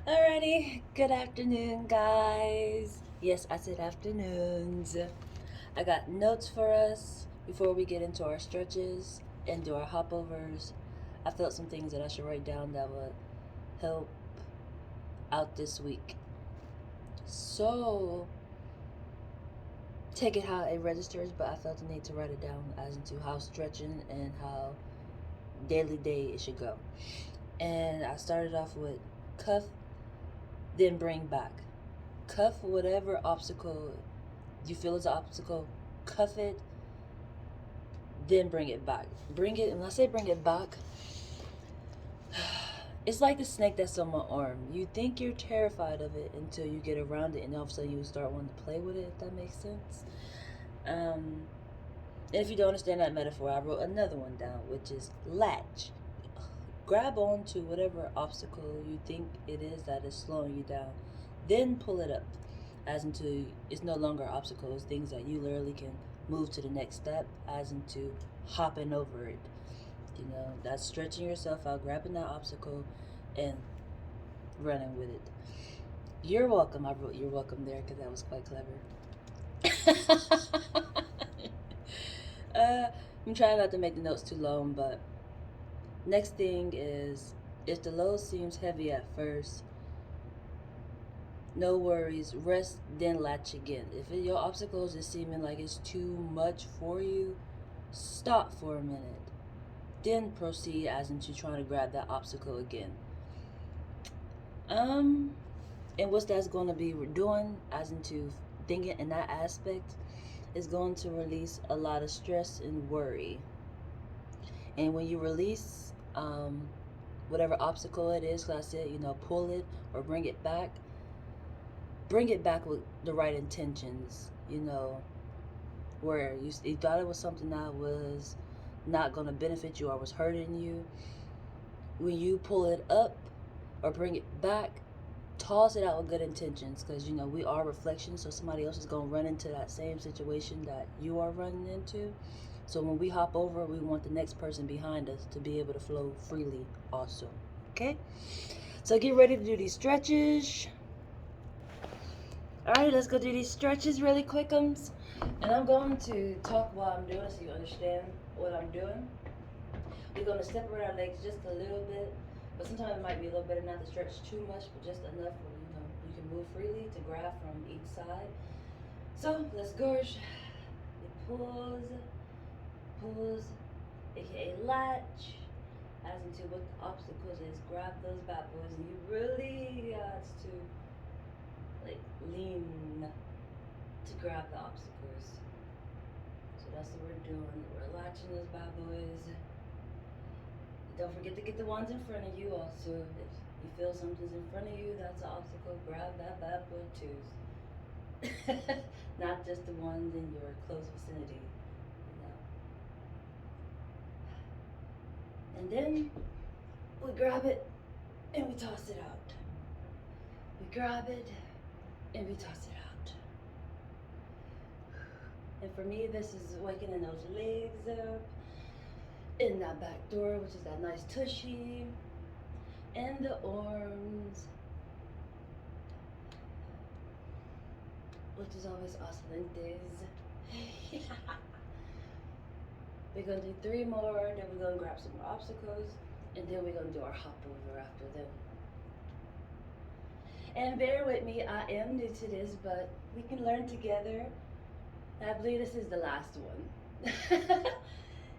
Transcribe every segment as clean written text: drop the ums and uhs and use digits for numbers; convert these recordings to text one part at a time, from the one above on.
Alrighty, good afternoon, guys. Yes, I said afternoons. I got notes for us before we get into our stretches and do our hopovers. I felt some things that I should write down that would help out this week. So, take it how it registers, but I felt the need to write it down as into how stretching and how daily day it should go. And I started off with cuff, then bring back. Cuff whatever obstacle you feel is an obstacle, cuff it, then bring it back. Bring it, and when I say bring it back, it's like the snake that's on my arm. You think you're terrified of it until you get around it, and all of a sudden you start wanting to play with it, if that makes sense. And if you don't understand that metaphor, I wrote another one down, which is latch. Grab onto whatever obstacle you think it is that is slowing you down, then pull it up, as into it's no longer obstacles, things that you literally can move to the next step, as into hopping over it. That's stretching yourself out, grabbing that obstacle, and running with it. You're welcome. I wrote you're welcome there because that was quite clever. I'm trying not to make the notes too long, but next thing is if the load seems heavy at first, no worries, rest, then latch again. If your obstacles is seeming like it's too much for you, stop for a minute. Then proceed as into trying to grab that obstacle again. Um, and what that's going to be doing as into thinking in that aspect is going to release a lot of stress and worry. And when you release whatever obstacle it is, like I said, pull it or bring it back with the right intentions, where you thought it was something that was not going to benefit you or was hurting you. When you pull it up or bring it back, toss it out with good intentions, because we are reflections, so somebody else is going to run into that same situation that you are running into. So when we hop over, we want the next person behind us to be able to flow freely also. Okay, so get ready to do these stretches. Alright, let's go do these stretches really quickums. And I'm going to talk while I'm doing it so you understand what I'm doing. We're going to separate our legs just a little bit, but sometimes it might be a little better not to stretch too much, but just enough where you can move freely to grab from each side. So let's go. It pulls, aka latch, as into what the obstacles is. Grab those bad boys, and you really got to lean to grab the obstacles. So that's what we're doing. We're latching those bad boys. Don't forget to get the ones in front of you also. If you feel something's in front of you, that's an obstacle, grab that bad boy too. Not just the ones in your close vicinity. And then we grab it and we toss it out. We grab it and we toss it out. And for me, this is waking those legs up, in that back door, which is that nice tushy, and the arms, which is always excelentes. We're gonna do 3 more, then we're gonna grab some more obstacles, and then we're gonna do our hop over after them. And bear with me, I am new to this, but we can learn together. I believe this is the last one.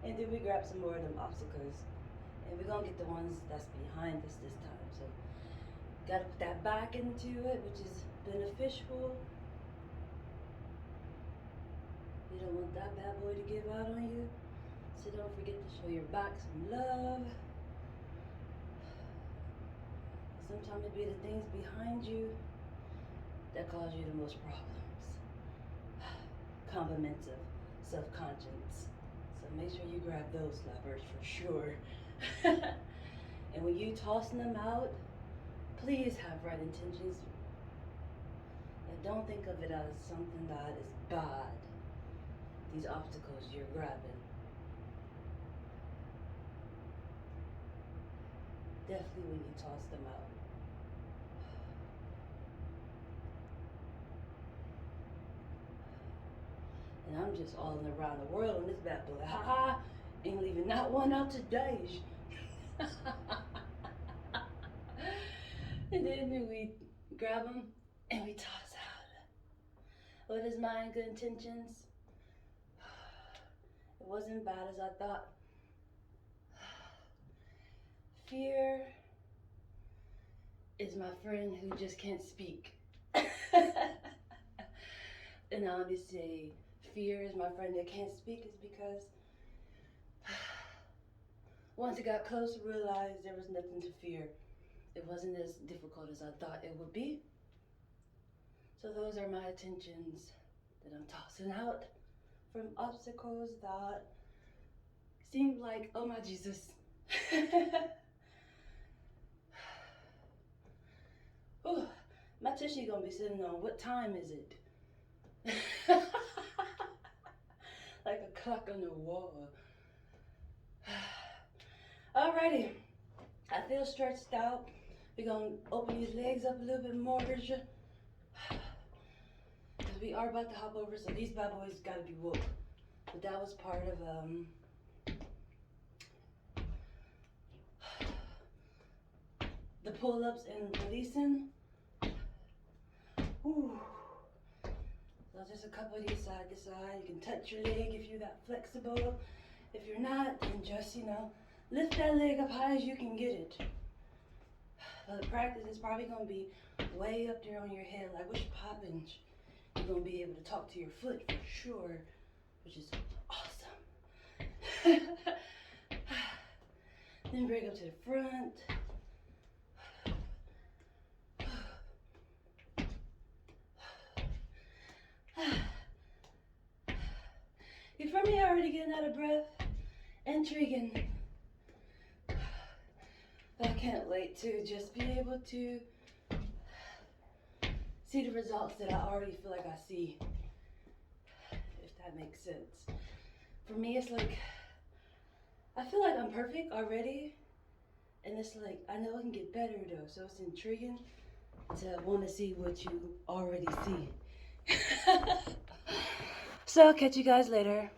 And then we grab some more of them obstacles. And we're gonna get the ones that's behind us this time. So gotta put that back into it, which is beneficial. You don't want that bad boy to give out on you. So don't forget to show your back some love. Sometimes it be the things behind you that cause you the most problems. Compliments of self-conscience. So make sure you grab those levers for sure. And when you tossing them out, please have right intentions. And don't think of it as something that is bad. These obstacles you're grabbing. Definitely when you toss them out. I'm just all around the world on this bad boy. Ha ha! Ain't leaving not one out today. And then we grab him and we toss out. With his mind, good intentions. It wasn't bad as I thought. Fear is my friend who just can't speak. And I always say fear is my friend that can't speak is because once it got close, I realized there was nothing to fear. It wasn't as difficult as I thought it would be. So those are my attentions that I'm tossing out from obstacles that seemed like, oh my Jesus. Ooh, my tissue gonna be sitting on, what time is it? Like a clock on the wall. Alrighty, I feel stretched out. We're gonna open these legs up a little bit more, because we are about to hop over, so these bad boys gotta be woke. But that was part of the pull-ups and releasing. Ooh. So just a couple of these side to side. You can touch your leg if you're that flexible. If you're not, then just, lift that leg up high as you can get it. The practice is probably going to be way up there on your head, like which poppins. You're going to be able to talk to your foot for sure, which is awesome. Then bring up to the front. You from me already getting out of breath? Intriguing. But I can't wait to just be able to see the results that I already feel like I see, if that makes sense. For me, it's like, I feel like I'm perfect already, and it's like, I know I can get better though, so it's intriguing to want to see what you already see. So I'll catch you guys later.